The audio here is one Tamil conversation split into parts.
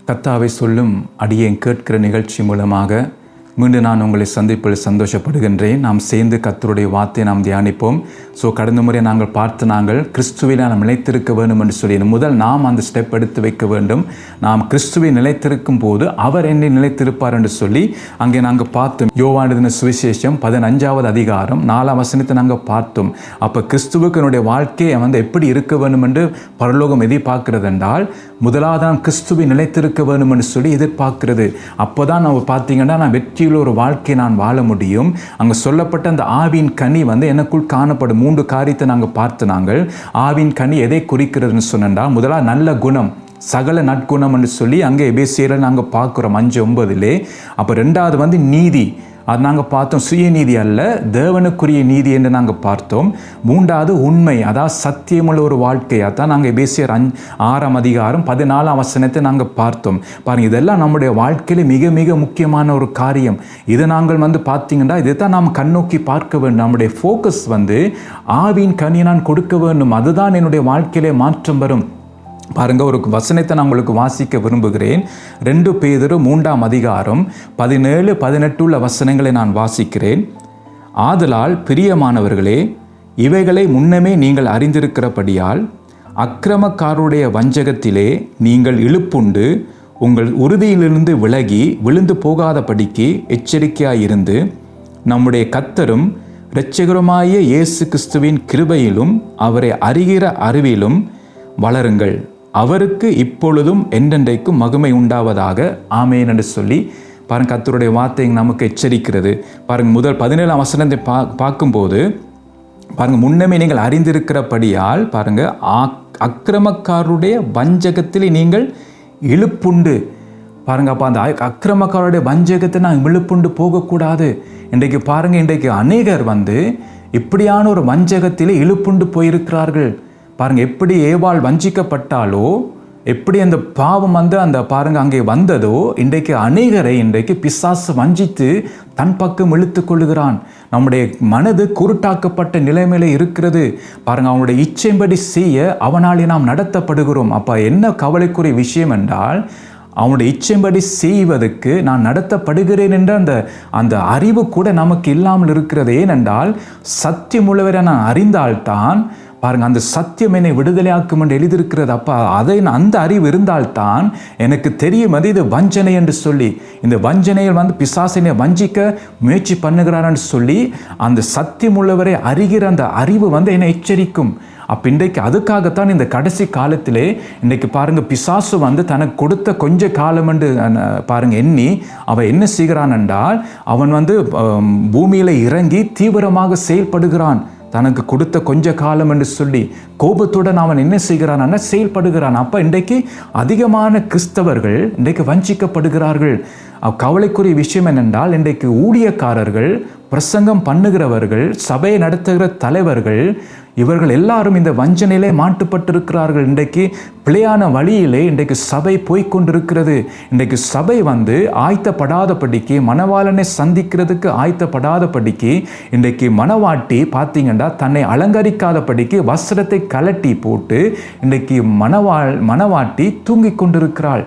கர்த்தாவை சொல்லும் அடியேன் கேட்கிற நிகழ்ச்சி மூலமாக மீண்டும் நான் உங்களை சந்திப்பில் சந்தோஷப்படுகின்றேன். நாம் சேர்ந்து கர்த்தருடைய வார்த்தையை நாம் தியானிப்போம். கடந்த முறை நாங்கள் கிறிஸ்துவில் நாம் நிலைத்திருக்க வேண்டும் என்று சொல்லி முதல் நாம் அந்த ஸ்டெப் எடுத்து வைக்க வேண்டும். நாம் கிறிஸ்துவை நிலைத்திருக்கும் போது அவர் என்னை நிலைத்திருப்பார் என்று சொல்லி அங்கே நாங்கள் பார்த்தோம். யோவான் எழுதின சுவிசேஷம் 15வது அதிகாரம் 4ஆம் வசனத்தை நாங்கள் பார்த்தோம். அப்போ கிறிஸ்துவுக்கு என்னுடைய வாழ்க்கையை எப்படி இருக்க வேண்டும் என்று பரலோகம் எதிர்பார்க்கிறது என்றால் முதலாவது நான் கிறிஸ்துவை நிலைத்திருக்க வேண்டும் என்று சொல்லி எதிர்பார்க்கிறது. அப்போ தான் நம்ம பார்த்தீங்கன்னா நான் வெற்றியுள்ள ஒரு வாழ்க்கையை நான் வாழ முடியும். அங்கே சொல்லப்பட்ட அந்த ஆவின் கனி எனக்குள் காணப்படும் 3 காரியத்தை நாங்கள் பார்த்து ஆவின் கனி எதை குறிக்கிறதுன்னு சொன்னால் முதலாவது நல்ல குணம், சகல நற்குணம் என்று சொல்லி அங்கே எபேசியரில் நாங்கள் பார்க்குறோம் 5:9. அப்போ 2வது நீதி, அது நாங்கள் பார்த்தோம். சுயநீதி அல்ல, தேவனுக்குரிய நீதி என்று நாங்கள் பார்த்தோம். 3வது உண்மை, அதாவது சத்தியமுள்ள ஒரு வாழ்க்கை. அதான் நாங்கள் எபேசியர் 6ஆம் அதிகாரம் 14ஆம் வசனத்தை நாங்கள் பார்த்தோம். பாருங்கள், இதெல்லாம் நம்முடைய வாழ்க்கையில் மிக மிக முக்கியமான ஒரு காரியம். இதை நாங்கள் பார்த்தீங்கன்னா இதை தான் நாம் கண்ணோக்கி பார்க்க வேண்டும். நம்முடைய ஃபோக்கஸ் ஆவின் கனியை நான் கொடுக்க வேண்டும். அதுதான் என்னுடைய வாழ்க்கையிலே மாற்றம் வரும். பாருங்க, ஒரு வசனத்தை நான் உங்களுக்கு வாசிக்க விரும்புகிறேன். 2 பேதுரு 3ஆம் அதிகாரம் 17-18 உள்ள வசனங்களை நான் வாசிக்கிறேன். ஆதலால் பிரியமானவர்களே, இவைகளை முன்னமே நீங்கள் அறிந்திருக்கிறபடியால் அக்கிரமக்காரருடைய வஞ்சகத்திலே நீங்கள் இழுப்புண்டு உங்கள் உறுதியிலிருந்து விலகி விழுந்து போகாதபடிக்கு எச்சரிக்கையாயிருந்து நம்முடைய கர்த்தரும் இரட்சகருமாகிய இயேசு கிறிஸ்துவின் கிருபையிலும் அவரை அறிகிற அறிவிலும் வளருங்கள். அவருக்கு இப்பொழுதும் என்றென்றைக்கும் மகிமை உண்டாவதாக, ஆமேன் என்று சொல்லி பாருங்க, கர்த்தருடைய வார்த்தை நமக்கு எச்சரிக்கிறது. பாருங்க, முதல் 17ஆம் வசனத்தை பார்க்கும்போது பாருங்க, முன்னமே நீங்கள் அறிந்திருக்கிறபடியால் பாருங்க, அக்கிரமக்காரருடைய வஞ்சகத்தில் நீங்கள் இழுப்புண்டு பாருங்க. அப்போ அந்த அக்கிரமக்காரருடைய வஞ்சகத்தை நாங்கள் இழுப்புண்டு போகக்கூடாது. இன்றைக்கு பாருங்க, இன்றைக்கு அநேகர் இப்படியான ஒரு வஞ்சகத்திலே இழுப்புண்டு போயிருக்கிறார்கள். பாருங்கள், எப்படி ஏவாள் வஞ்சிக்கப்பட்டாலோ, எப்படி அந்த பாவம் அந்த பாருங்கள் அங்கே வந்ததோ, இன்றைக்கு அநேகரை இன்றைக்கு பிசாசு வஞ்சித்து தன் பக்கம் இழுத்து கொள்ளுகிறான். நம்முடைய மனது குருட்டாக்கப்பட்ட நிலைமையில இருக்கிறது. பாருங்கள், அவனுடைய இச்சைப்படி செய்ய அவனாலே நாம் நடத்தப்படுகிறோம். அப்போ என்ன கவலைக்குரிய விஷயம் என்றால், அவனுடைய இச்சைப்படி செய்வதற்கு நான் நடத்தப்படுகிறேன் என்ற அந்த அறிவு கூட நமக்கு இல்லாமல் இருக்கிறது. ஏனென்றால் சத்தியமுள்ளவரை நான் அறிந்தால்தான் பாருங்க, அந்த சத்தியம் என்னை விடுதலையாக்கும் என்று எழுதியிருக்கிறது. அப்போ அந்த அறிவு இருந்தால்தான் எனக்கு தெரியும் இது வஞ்சனை என்று சொல்லி. இந்த வஞ்சனையில் பிசாசினை வஞ்சிக்க முயற்சி பண்ணுகிறார் என்று சொல்லி அந்த சத்தியம் உள்ளவரை அறிகிற அந்த அறிவு என்னை எச்சரிக்கும். அப்போ இன்றைக்கு அதுக்காகத்தான் இந்த கடைசி காலத்திலே இன்றைக்கு பாருங்கள், பிசாசு தனக்கு கொடுத்த கொஞ்ச காலம் என்று பாருங்கள் எண்ணி அவன் என்ன செய்கிறான் என்றால், அவன் பூமியில் இறங்கி தீவிரமாக செயல்படுகிறான். தனக்கு கொடுத்த கொஞ்ச காலம் என்று சொல்லி கோபத்துடன் அவன் என்ன செய்கிறான் செயல்படுகிறான். அப்போ இன்றைக்கு அதிகமான கிறிஸ்தவர்கள் இன்றைக்கு வஞ்சிக்கப்படுகிறார்கள். கவலைக்குரிய விஷயம் என்னென்றால், இன்றைக்கு ஊழியக்காரர்கள், பிரசங்கம் பண்ணுகிறவர்கள், சபையை நடத்துகிற தலைவர்கள், இவர்கள் எல்லாரும் இந்த வஞ்சனையிலே மாட்டுப்பட்டிருக்கிறார்கள். இன்றைக்கு பிழையான வழியிலே இன்றைக்கு சபை போய்கொண்டிருக்கிறது. இன்றைக்கு சபை ஆயத்தப்படாதபடிக்கு, மணவாளனை சந்திக்கிறதுக்கு ஆயத்தப்படாதபடிக்கு, இன்றைக்கு மணவாட்டி பார்த்தீங்கன்னா தன்னை அலங்கரிக்காதபடிக்கு வஸ்திரத்தை கலட்டி போட்டு இன்றைக்கு மணவாட்டி தூங்கி கொண்டிருக்கிறாள்.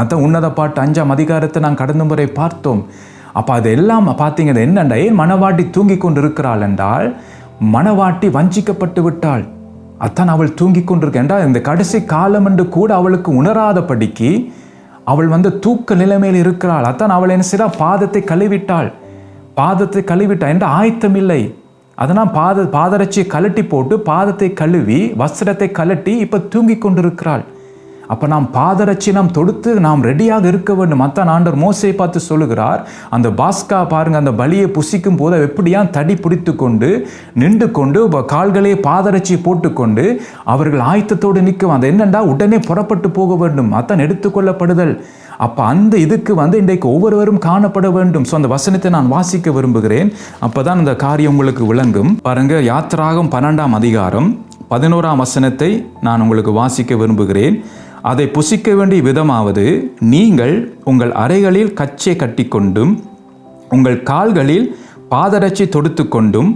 அதான் உன்னத பாட்டு 5ஆம் அதிகாரத்தை நான் கடந்த முறை பார்த்தோம். அப்போ அது எல்லாம் பார்த்தீங்கன்னா என்னண்டா, ஏன் மணவாட்டி தூங்கி கொண்டு இருக்கிறாள் என்றால், மணவாட்டி வஞ்சிக்கப்பட்டு விட்டாள். அத்தான் அவள் தூங்கி கொண்டிருக்கா. இந்த கடைசி காலம் என்று கூட அவளுக்கு உணராதபடிக்கு அவள் தூக்க நிலைமையில் இருக்கிறாள். அத்தான் அவள் என்ன செய்தா, பாதத்தை கழுவிட்டாள் என்ற ஆயத்தம் இல்லை. அதனால் பாதரட்சியை கலட்டி போட்டு பாதத்தை கழுவி வஸ்திரத்தை கலட்டி இப்போ தூங்கி கொண்டிருக்கிறாள். அப்போ நாம் பாதரட்சி நாம் தொடுத்து நாம் ரெடியாக இருக்க வேண்டும். அத்தான் ஆண்டவர் மோசையை பார்த்து சொல்லுகிறார், அந்த பாஸ்கா பாருங்க, அந்த பலியை புசிக்கும் போது எப்படியா தடி பிடித்து கொண்டு நின்று கொண்டு கால்களே பாதரட்சியை போட்டுக்கொண்டு அவர்கள் ஆயத்தத்தோடு நிற்கும். அது என்னென்னா உடனே புறப்பட்டு போக வேண்டும். அத்தான் எடுத்துக்கொள்ளப்படுதல். அப்போ அந்த இதுக்கு இன்றைக்கு ஒவ்வொருவரும் காணப்பட வேண்டும். ஸோ அந்த வசனத்தை நான் வாசிக்க விரும்புகிறேன். அப்போ தான் இந்த காரியம் உங்களுக்கு விளங்கும். பாருங்க, யாத்திராகம் 12ஆம் அதிகாரம் 11ஆம் வசனத்தை நான் உங்களுக்கு வாசிக்க விரும்புகிறேன். அதை புசிக்க வேண்டிய விதமாவது, நீங்கள் உங்கள் அறைகளில் கச்சை கட்டிக்கொண்டும் உங்கள் கால்களில் பாதரட்சி தொடுத்து கொண்டும்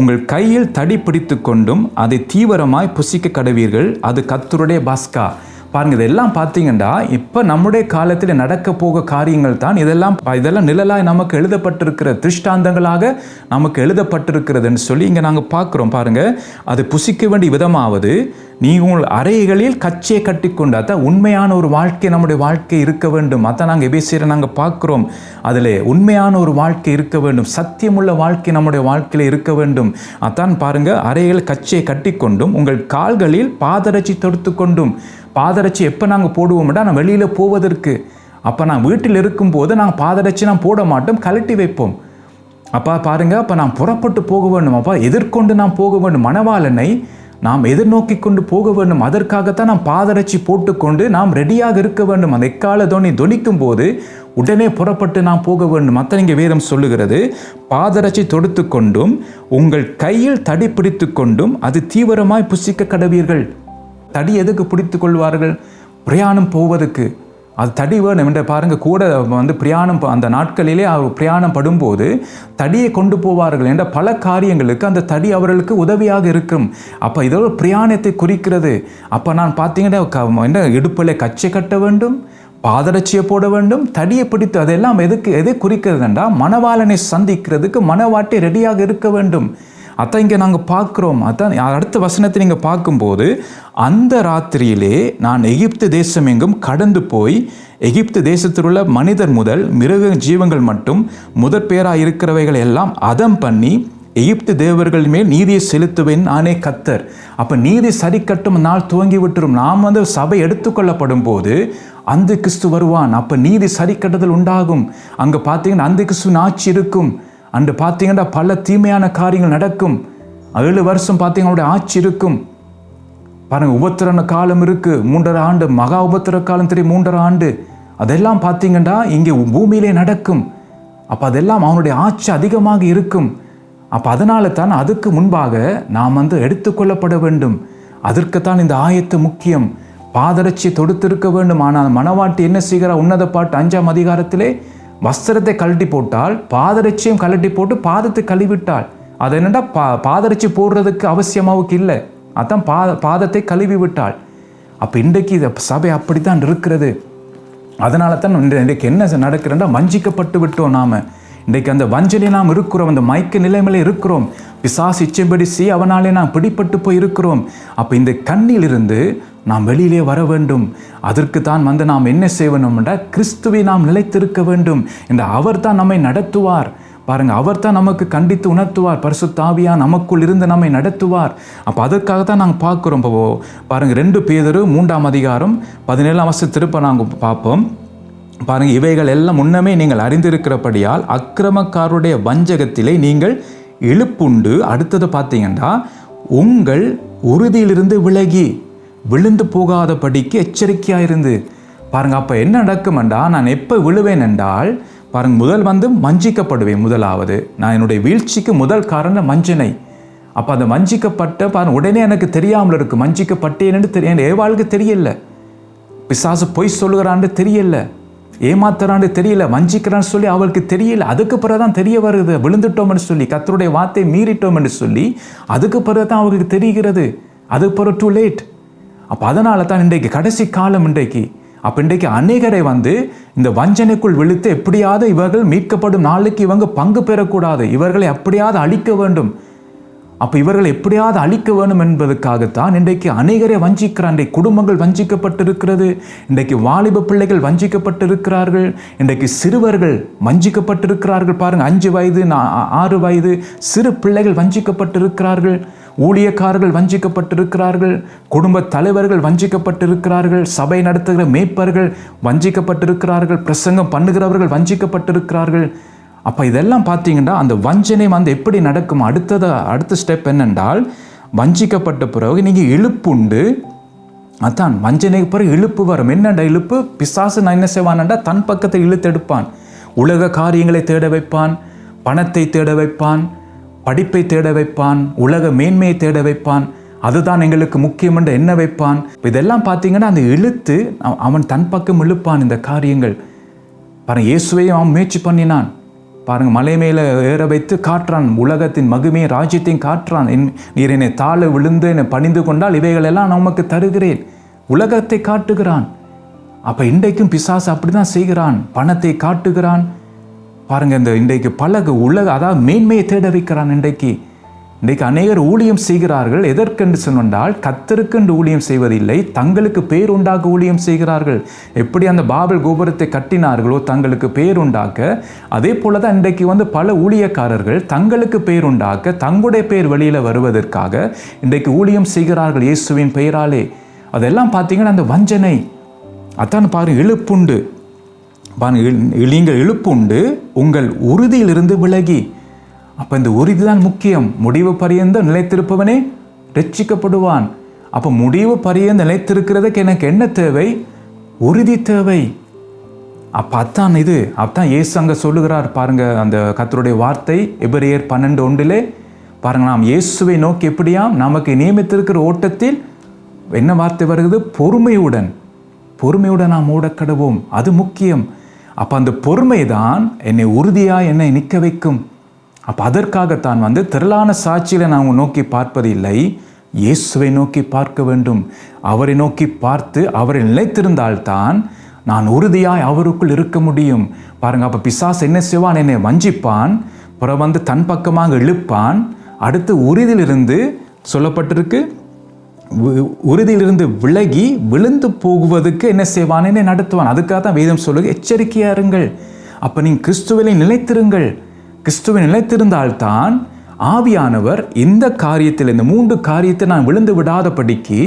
உங்கள் கையில் தடி பிடித்து கொண்டும் அதை தீவிரமாய் புசிக்க கடவீர்கள். அது கர்த்தருடைய பாஸ்கா. பாருங்கள், இதெல்லாம் பார்த்தீங்கன்னா இப்போ நம்முடைய காலத்தில் நடக்க போக காரியங்கள் தான் இதெல்லாம் நிழலாய் நமக்கு எழுதப்பட்டிருக்கிற திருஷ்டாந்தங்களாக நமக்கு எழுதப்பட்டிருக்கிறதுன்னு சொல்லி இங்கே நாங்கள் பார்க்குறோம். பாருங்கள், அது புசிக்க வேண்டிய விதமாவது நீங்கள் உங்கள் அறைகளில் கச்சையை கட்டி கொண்டு, அதான் உண்மையான ஒரு வாழ்க்கை நம்முடைய வாழ்க்கை இருக்க வேண்டும். அதான் நாங்கள் எபேசியரை நாங்கள் பார்க்குறோம். அதில் உண்மையான ஒரு வாழ்க்கை இருக்க வேண்டும், சத்தியமுள்ள வாழ்க்கை நம்முடைய வாழ்க்கையில் இருக்க வேண்டும். அதான் பாருங்கள், அறைகள் கச்சையை கட்டி கொண்டும் உங்கள் கால்களில் பாதரட்சி தொடுத்து கொண்டும். பாதரட்சி எப்போ நாங்கள் போடுவோம்டா, நான் வெளியில் போவதற்கு. அப்போ நான் வீட்டில் இருக்கும்போது நாங்கள் பாதரட்சி நான் போட மாட்டோம், கழட்டி வைப்போம். அப்போ பாருங்கள், அப்போ நான் புறப்பட்டு போக வேண்டும், அப்போ எதிர்கொண்டு நான் போக வேண்டும், மணவாளனை நாம் எதிர்நோக்கி கொண்டு போக வேண்டும். அதற்காகத்தான் நாம் பாதரட்சி போட்டுக்கொண்டு நாம் ரெடியாக இருக்க வேண்டும். அந்த எக்கால தொனிக்கும் போது உடனே புறப்பட்டு நாம் போக வேண்டும். மற்ற இங்கே வேதம் சொல்லுகிறது, பாதரட்சி தொடுத்து கொண்டும் உங்கள் கையில் தடி பிடித்து கொண்டும் அது தீவிரமாய் புசிக்க கடவீர்கள். தடி எதுக்கு பிடித்து கொள்வார்கள்? பிரயாணம் போவதற்கு. அது தடி வேணும் என்ற பாருங்கள், கூட பிரயாணம் அந்த நாட்களிலே பிரயாணம் படும்போது தடியை கொண்டு போவார்கள் என்ற பல காரியங்களுக்கு அந்த தடி அவர்களுக்கு உதவியாக இருக்கும். அப்போ இதோட பிரயாணத்தை குறிக்கிறது. அப்போ நான் பார்த்தீங்கன்னா என்ன, இடுப்பில் கச்சை கட்ட வேண்டும், பாதரட்சியை போட வேண்டும், தடியை பிடித்து, அதெல்லாம் எதை குறிக்கிறதுண்டா, மணவாளனை சந்திக்கிறதுக்கு மணவாட்டி ரெடியாக இருக்க வேண்டும். அதான் இங்கே நாங்கள் பார்க்குறோம். அதான் அடுத்த வசனத்தை நீங்கள் பார்க்கும்போது, அந்த ராத்திரியிலே நான் எகிப்து தேசம் எங்கும் கடந்து போய் எகிப்து தேசத்தில் உள்ள மனிதர் முதல் மிருக ஜீவங்கள் மட்டும் முதற் பேராக இருக்கிறவைகளை எல்லாம் அதம் பண்ணி எகிப்து தேவர்கள் மேல் நீதியை செலுத்துவேன் நானே கர்த்தர். அப்போ நீதி சரி கட்டும் நாள் துவங்கி விட்டுரும். நாம் சபை எடுத்துக்கொள்ளப்படும் போது அந்த கிறிஸ்து வருவான். அப்போ நீதி சரி கட்டுதல் உண்டாகும். அங்கே பார்த்தீங்கன்னா அந்த கிறிஸ்துவின் ஆட்சி இருக்கும். அன்று பார்த்தீங்கன்னா பல தீமையான காரியங்கள் நடக்கும். 7 வருஷம் பார்த்தீங்கன்னா ஆட்சி இருக்கும். பாருங்கள், உபத்திர காலம் இருக்குது, 3.5 ஆண்டு, மகா உபத்திர காலம் 3.5 ஆண்டு. அதெல்லாம் பார்த்தீங்கன்னா இங்கே பூமியிலே நடக்கும். அப்போ அதெல்லாம் அவனுடைய ஆட்சி அதிகமாக இருக்கும். அப்போ அதனால தான் அதுக்கு முன்பாக நாம் எடுத்துக்கொள்ளப்பட வேண்டும். அதற்குத்தான் இந்த ஆயத்து முக்கியம். பாதரட்சியை தொடுத்திருக்க வேண்டும். ஆனால் மணவாட்டி என்ன செய்கிறார்? உன்னத பாட்டு 5ஆம் அதிகாரத்திலே வஸ்திரத்தை கழட்டி போட்டால் பாதரட்சியும் கழட்டி போட்டு பாதத்தை கழுவிட்டாள். அது என்னென்னா பாதரட்சி போடுறதுக்கு அவசியமாவுக்கு இல்லை, அதான் பாதத்தை கழுவி விட்டாள். அப்போ இன்றைக்கு சபை அப்படித்தான் இருக்கிறது. அதனால தான் இன்றைக்கு என்ன நடக்கிறேன்னா, வஞ்சிக்கப்பட்டு விட்டோம். நாம் இன்றைக்கு அந்த வஞ்சனை நாம் இருக்கிறோம், அந்த மயக்க நிலைமையில இருக்கிறோம். பிசாசு இச்சைப்படி செய்ய அவனாலே நாம் பிடிப்பட்டு போய் இருக்கிறோம். அப்போ இந்த கண்ணிலிருந்து நாம் வெளியிலே வர வேண்டும். அதற்கு தான் நாம் என்ன செய்யணும்னா, கிறிஸ்துவை நாம் நிலைத்திருக்க வேண்டும் என்ற அவர் தான் நம்மை நடத்துவார். பாருங்கள், அவர் தான் நமக்கு கண்டித்து உணர்த்துவார். பரிசுத்த ஆவியானவர் நமக்குள் இருந்து நம்மை நடத்துவார். அப்போ அதற்காக தான் நாங்கள் பார்க்குறோம். இப்போ பாருங்கள், 2 பேதுரு 3ஆம் அதிகாரம் 17ஆம் வசனம் திருப்ப நாங்கள் பார்ப்போம். பாருங்கள், இவைகள் எல்லாம் முன்னமே நீங்கள் அறிந்திருக்கிறபடியால் அக்கிரமக்காரருடைய வஞ்சகத்திலே நீங்கள் இழுப்புண்டு. அடுத்தது பார்த்தீங்கன்னா, உங்கள் உறுதியிலிருந்து விலகி விழுந்து போகாதபடிக்கு எச்சரிக்கையாக இருந்து. பாருங்கள், அப்போ என்ன நடக்குமெண்டா, நான் எப்போ விழுவேன் என்றால், பாருங்கள், முதல் வஞ்சிக்கப்படுவேன். முதலாவது நான் என்னுடைய வீழ்ச்சிக்கு முதல் காரணம் வஞ்சனை. அப்போ அந்த வஞ்சிக்கப்பட்ட பாருங்கள், உடனே எனக்கு தெரியாமல் இருக்குது. வஞ்சிக்கப்பட்டேன்னு என் ஏவாளுக்கு தெரியல, பிசாசு பொய் சொல்லுகிறான்னு தெரியல, ஏமாத்துறான்னு தெரியல, வஞ்சிக்கிறான்னு சொல்லி அவளுக்கு தெரியல. அதுக்கு பிறகுதான் தெரிய வருது, விழுந்துட்டோம்னு சொல்லி, கர்த்தருடைய வார்த்தை மீறிட்டோம் என்று சொல்லி அதுக்கு பிறகுதான் அவருக்கு தெரிகிறது. அதுக்கு பிறகு டூ லேட். அப்போ அதனால தான் இன்றைக்கு கடைசி காலம் இன்றைக்கு. அப்போ இன்றைக்கு அநேகரை இந்த வஞ்சனைக்குள் விழுத்து எப்படியாவது இவர்கள் மீட்கப்படும் நாளைக்கு இவங்க பங்கு பெறக்கூடாது, இவர்களை எப்படியாவது அழிக்க வேண்டும். அப்போ இவர்களை எப்படியாவது அழிக்க வேண்டும் என்பதற்காகத்தான் இன்றைக்கு அநேகரை வஞ்சிக்கிறார். இன்றைக்கு குடும்பங்கள் வஞ்சிக்கப்பட்டிருக்கிறது. இன்றைக்கு வாலிப பிள்ளைகள் வஞ்சிக்கப்பட்டிருக்கிறார்கள். இன்றைக்கு சிறுவர்கள் வஞ்சிக்கப்பட்டிருக்கிறார்கள். பாருங்கள், 5 வயது 6 வயது சிறு பிள்ளைகள் வஞ்சிக்கப்பட்டிருக்கிறார்கள். ஊழியக்காரர்கள் வஞ்சிக்கப்பட்டிருக்கிறார்கள். குடும்ப தலைவர்கள் வஞ்சிக்கப்பட்டிருக்கிறார்கள். சபை நடத்துகிற மேய்ப்பர்கள் வஞ்சிக்கப்பட்டிருக்கிறார்கள். பிரசங்கம் பண்ணுகிறவர்கள் வஞ்சிக்கப்பட்டிருக்கிறார்கள். அப்போ இதெல்லாம் பார்த்தீங்கன்னா அந்த வஞ்சனை எப்படி நடக்கும்? அடுத்த ஸ்டெப் என்னென்றால், வஞ்சிக்கப்பட்ட பிறகு நீங்கள் இழுப்புண்டு. அதான் வஞ்சனைக்கு பிறகு இழுப்பு வரும். என்னண்டா இழுப்பு? பிசாசு நான் என்ன செய்வான்டா, தன் பக்கத்தை இழுத்தெடுப்பான். உலக காரியங்களை தேட வைப்பான், பணத்தை தேட வைப்பான், படிப்பை தேட வைப்பான், உலக மேன்மையை தேட வைப்பான். அதுதான் எங்களுக்கு முக்கியம் என்று என்ன வைப்பான். இதெல்லாம் பார்த்தீங்கன்னா அந்த இழுத்து அவன் தன் பக்கம் இழுப்பான் இந்த காரியங்கள். பாருங்கள், இயேசுவையும் அவன் முயற்சி பண்ணினான். பாருங்கள், மலை மேலே ஏற வைத்து காட்டுறான், உலகத்தின் மகிமையை ராஜ்யத்தையும் காட்டுறான். நீர் என்னை தாழ விழுந்து என்னை பணிந்து கொண்டால் இவைகளெல்லாம் நமக்கு தருகிறேன். உலகத்தை காட்டுகிறான். அப்போ இன்றைக்கும் பிசாசு அப்படி தான் செய்கிறான். பணத்தை காட்டுகிறான். பாருங்கள், இந்த இன்றைக்கு பல அதாவது மேன்மையை தேட வைக்கிறான். இன்றைக்கு அநேகர் ஊழியம் செய்கிறார்கள். எதற்கென்று சொன்னால் கர்த்தருக்கென்று ஊழியம் செய்வதில்லை, தங்களுக்கு பேர் உண்டாக்க ஊழியம் செய்கிறார்கள். எப்படி அந்த பாபல் கோபுரத்தை கட்டினார்களோ தங்களுக்கு பேர் உண்டாக்க, அதே போல தான் இன்றைக்கு பல ஊழியக்காரர்கள் தங்களுக்கு பேர் உண்டாக்க, தங்களுடைய பேர் வெளியில் வருவதற்காக இன்றைக்கு ஊழியம் செய்கிறார்கள் இயேசுவின் பெயராலே. அதெல்லாம் பார்த்தீங்கன்னா அந்த வஞ்சனை. அதான் பாருங்கள், இழுப்புண்டு. பாருங்கள், நீங்கள் இழுப்புண்டு உங்கள் உறுதியிலிருந்து விலகி. அப்போ இந்த உறுதி தான் முக்கியம். முடிவு பரியந்த நிலைத்திருப்பவனே ரட்சிக்கப்படுவான். அப்போ முடிவு பரியந்த நிலைத்திருக்கிறதுக்கு எனக்கு என்ன தேவை? உறுதி தேவை. அப்போ அதான் இயேசு அங்கே சொல்லுகிறார். பாருங்க, அந்த கர்த்தருடைய வார்த்தை எபிரேயர் 12:1 பாருங்க, நாம் இயேசுவை நோக்கி எப்படியாம் நமக்கு நியமித்திருக்கிற ஓட்டத்தில் என்ன வார்த்தை வருகிறது? பொறுமையுடன் நாம் ஓடக்கடவோம். அது முக்கியம். அப்போ அந்த பொறுமை தான் என்னை உறுதியாக என்னை நிற்க வைக்கும். அப்போ அதற்காகத்தான் திரளான சாட்சியில் நான் நோக்கி பார்ப்பதில்லை, இயேசுவை நோக்கி பார்க்க வேண்டும். அவரை நோக்கி பார்த்து அவரை நிலைத்திருந்தால்தான் நான் உறுதியாய் அவருக்குள் இருக்க முடியும். பாருங்க, அப்போ பிசாசு என்ன செய்வான்? என்னை வஞ்சிப்பான், பிறகு தன் பக்கமாக இழுப்பான். அடுத்து உறுதியிலிருந்து சொல்லப்பட்டிருக்கு, உறுதியிலிருந்து விலகி விழுந்து போகுவதற்கு என்ன செய்வான்? என்னை நடத்துவான். அதுக்காக தான் வேதம் சொல்லுது, எச்சரிக்கையா இருங்கள். அப்போ நீங்கள் கிறிஸ்துவிலே நிலைத்திருங்கள். கிறிஸ்துவை நிலைத்திருந்தால்தான் ஆவியானவர் இந்த காரியத்தில், இந்த 3 காரியத்தை நான் விழுந்து விடாதபடிக்கு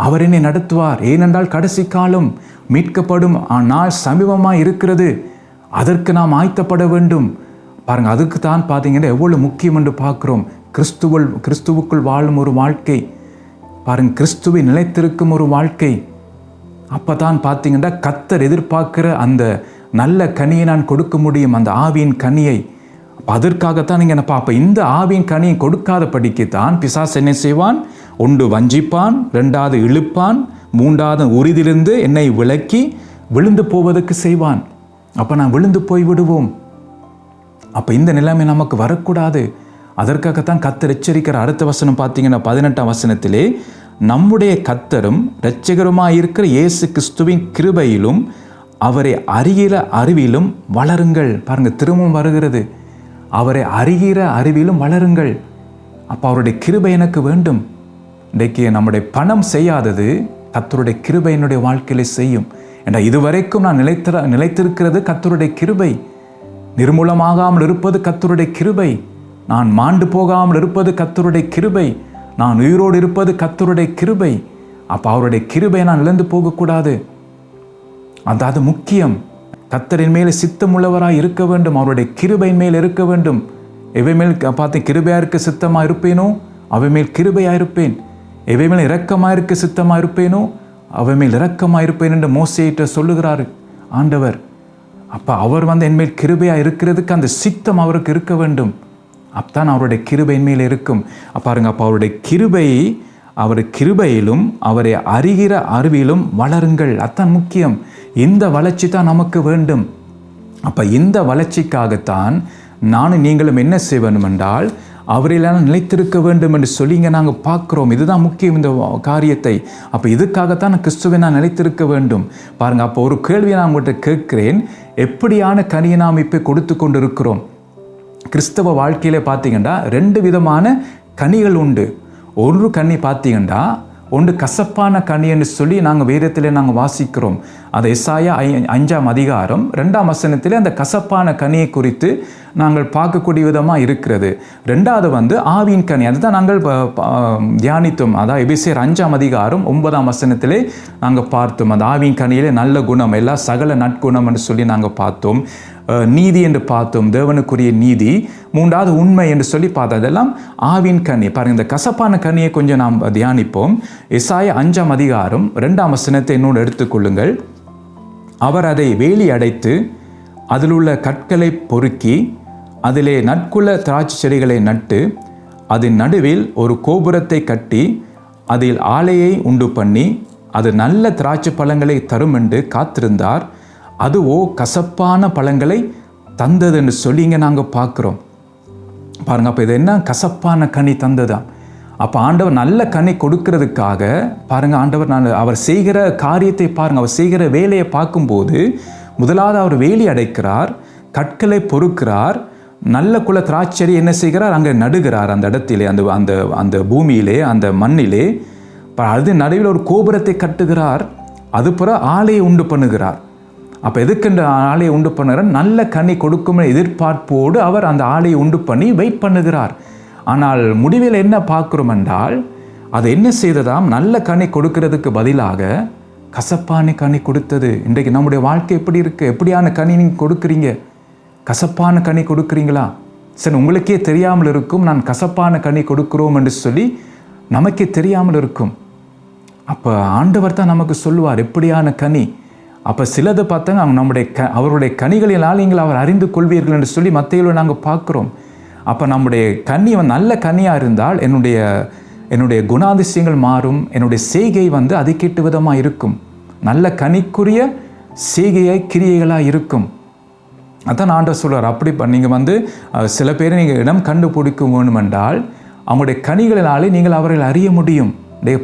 அவர் என்னை நடத்துவார். ஏனென்றால் கடைசி காலம் மீட்கப்படும் நாள் சமீபமாக இருக்கிறது. அதற்கு நாம் ஆயத்தப்பட வேண்டும். பாருங்கள், அதுக்கு தான் பார்த்தீங்கன்னா எவ்வளவு முக்கியம் என்று பார்க்குறோம். கிறிஸ்துவுக்குள் வாழும் ஒரு வாழ்க்கை, பாருங்கள், கிறிஸ்துவை நிலைத்திருக்கும் ஒரு வாழ்க்கை. அப்போ தான் பார்த்தீங்கன்னா கர்த்தர் எதிர்பார்க்கிற அந்த நல்ல கனியை நான் கொடுக்க முடியும், அந்த ஆவியின் கனியை. அதற்காகத்தான் நீங்கள் அப்போ இந்த ஆவியின் கனியை கொடுக்காத படிக்கத்தான் பிசாசு என்ன செய்வான்? 1 வஞ்சிப்பான், 2வது இழுப்பான், 3வது உறுதியிலிருந்து என்னை விலக்கி விழுந்து போவதற்கு செய்வான். அப்போ நான் விழுந்து போய் விடுவோம். அப்போ இந்த நிலைமை நமக்கு வரக்கூடாது. அதற்காகத்தான் கர்த்தர் எச்சரிக்கிற. அடுத்த வசனம் பார்த்தீங்கன்னா 18ஆம் வசனத்திலே, நம்முடைய கர்த்தரும் இரட்சகருமாய் இருக்கிற இயேசு கிறிஸ்துவின் கிருபையிலும் அவரை அறிகிற அறிவிலும் வளருங்கள். பாருங்க, திரும்பவும் வருகிறது, அவரை அறிகிற அறிவிலும் வளருங்கள். அப்போ அவருடைய கிருபை எனக்கு வேண்டும். இன்றைக்கு நம்முடைய பணம் செய்யாதது கர்த்தருடைய கிருபை என்னுடைய வாழ்க்கையில செய்யும். என்ற இதுவரைக்கும் நான் நிலைத்திருக்கிறது கர்த்தருடைய கிருபை. நிர்மூலமாகாமல் இருப்பது கர்த்தருடைய கிருபை. நான் மாண்டு போகாமல் இருப்பது கர்த்தருடைய கிருபை. நான் உயிரோடு இருப்பது கர்த்தருடைய கிருபை. அப்போ அவருடைய கிருபை நான் இழந்து போகக்கூடாது. அது முக்கியம். கர்த்தரின் மேலே சித்தமுள்ளவராய் இருக்க வேண்டும். அவருடைய கிருபையின் மேல் இருக்க வேண்டும். எவை மேல் பார்த்து கிருபையாக இருக்க சித்தமாக இருப்பேனோ அவை மேல் கிருபையாக இருப்பேன். எவை மேல் இரக்கமாக இருக்க சித்தமாக இருப்பேனோ அவை மேல் இரக்கமாக இருப்பேன் என்று மோசேயிட்ட சொல்லுகிறார் ஆண்டவர். அப்போ அவர் என் மேல் கிருபையாக இருக்கிறதுக்கு அந்த சித்தம் அவருக்கு இருக்க வேண்டும். அப்பதான் அவருடைய கிருபையின் மேல் இருக்கும். பாருங்க, அப்போ அவருடைய கிருபையிலும் அவரை அறிகிற அறிவிலும் வளருங்கள். அதான் முக்கியம். இந்த வளர்ச்சி தான் நமக்கு வேண்டும். அப்போ இந்த வளர்ச்சிக்காகத்தான் நானும் நீங்களும் என்ன செய்ய வேண்டும் என்றால் அவரில் நிலைத்திருக்க வேண்டும் என்று சொல்லி இங்கே நாங்கள் பார்க்குறோம். இதுதான் முக்கியம் இந்த காரியத்தை. அப்போ இதுக்காகத்தான் கிறிஸ்துவை நான் நிலைத்திருக்க வேண்டும். பாருங்கள், அப்போ ஒரு கேள்வியை நான் உங்கள்கிட்ட கேட்கிறேன். எப்படியான கனியை நாம் இப்போ கொடுத்து கொண்டு இருக்கிறோம்? கிறிஸ்தவ வாழ்க்கையில பார்த்தீங்கன்னா 2 விதமான கனிகள் உண்டு. ஒரு கனி பார்த்தீங்கன்னா ஒன்று கசப்பான கனி என்று சொல்லி நாங்கள் வேதத்திலே நாங்கள் வாசிக்கிறோம். அது எசாயா 5ஆம் அதிகாரம் 2ஆம் வசனத்திலே அந்த கசப்பான கனியை குறித்து நாங்கள் பார்க்கக்கூடிய விதமாக இருக்கிறது. 2வது ஆவியின் கனி, அதுதான் நாங்கள் தியானித்தோம். அதாவது எபேசியர் 5ஆம் அதிகாரம் 9ஆம் வசனத்திலே நாங்கள் பார்த்தோம். அந்த ஆவியின் கனியிலே நல்ல குணம், எல்லா சகல நற்குணம் என்று சொல்லி நாங்கள் பார்த்தோம். நீதி என்று பார்த்தோம், தேவனுக்குரிய நீதி. 3வது உண்மை என்று சொல்லி பார்த்தோம். அதெல்லாம் ஆவின் கனி. பாருங்கள், இந்த கசப்பான கனியை கொஞ்சம் நாம் தியானிப்போம். எசாயா 5ஆம் அதிகாரம் 2ஆம் வசனத்தை என்னோடு எடுத்துக்கொள்ளுங்கள். அவர் அதை வேலி அடைத்து அதில் உள்ள கற்களை பொறுக்கி அதிலே நற்குல திராட்சை செடிகளை நட்டு அதன் நடுவில் ஒரு கோபுரத்தை கட்டி அதில் ஆலையை உண்டு பண்ணி அது நல்ல திராட்சை பழங்களை தரும் என்று காத்திருந்தார். அதுவோ கசப்பான பழங்களை தந்தது என்று சொல்லி இங்கே நாங்கள் பார்க்குறோம். பாருங்கள், அப்போ இது என்ன? கசப்பான கனி தந்ததா? அப்போ ஆண்டவர் நல்ல கனி கொடுக்கறதுக்காக பாருங்கள், ஆண்டவர் அவர் செய்கிற காரியத்தை பாருங்கள், அவர் செய்கிற வேலையை பார்க்கும்போது முதலாவது அவர் வேலி அடைக்கிறார், கற்களை பொறுக்கிறார், நல்ல குல திராட்சை என்ன செய்கிறார், அங்கே நடுகிறார் அந்த இடத்திலே, அந்த அந்த அந்த பூமியிலே, அந்த மண்ணிலே. அது நடுவில் ஒரு கோபுரத்தை கட்டுகிறார், அது பிற ஆலையை உண்டு பண்ணுகிறார். அப்போ எதுக்குன்ற ஆலையை உண்டு பண்ணுகிறார், நல்ல கனி கொடுக்கும் எதிர்பார்ப்போடு அவர் அந்த ஆலையை உண்டு பண்ணி வெயிட் பண்ணுகிறார். ஆனால் முடிவில் என்ன பார்க்குறோம் என்றால், அது என்ன செய்ததாம், நல்ல கனி கொடுக்கறதுக்கு பதிலாக கசப்பான கனி கொடுத்தது. இன்றைக்கு நம்முடைய வாழ்க்கை எப்படி இருக்குது? எப்படியான கனி நீங்கள் கொடுக்குறீங்க? கசப்பான கனி கொடுக்குறீங்களா? சரி, உங்களுக்கே தெரியாமல் இருக்கும் நான் கசப்பான கனி கொடுக்குறோம் என்று சொல்லி நமக்கே தெரியாமல் இருக்கும். அப்போ ஆண்டவர் தான் நமக்கு சொல்லுவார் எப்படியான கனி. அப்போ சிலது பார்த்தாங்க நம்முடைய அவருடைய கனிகளினால் நீங்கள் அவர் அறிந்து கொள்வீர்கள் என்று சொல்லி மத்தேயுவில் நாங்கள் பார்க்குறோம். அப்போ நம்முடைய கனி நல்ல கனியாக இருந்தால் என்னுடைய குணாதிசயங்கள் மாறும், என்னுடைய செய்கை அதுக்கேற்ற விதமாக இருக்கும், நல்ல கனிக்குரிய செய்கையை கிரியைகளாக இருக்கும். அதான் ஆண்டவர் சொல்கிறார். அப்படி நீங்கள் சில பேரை நீங்கள் இடம் கண்டுபிடிக்க வேண்டுமென்றால் அவங்களுடைய கனிகளினாலே நீங்கள் அவர்கள் அறிய முடியும்.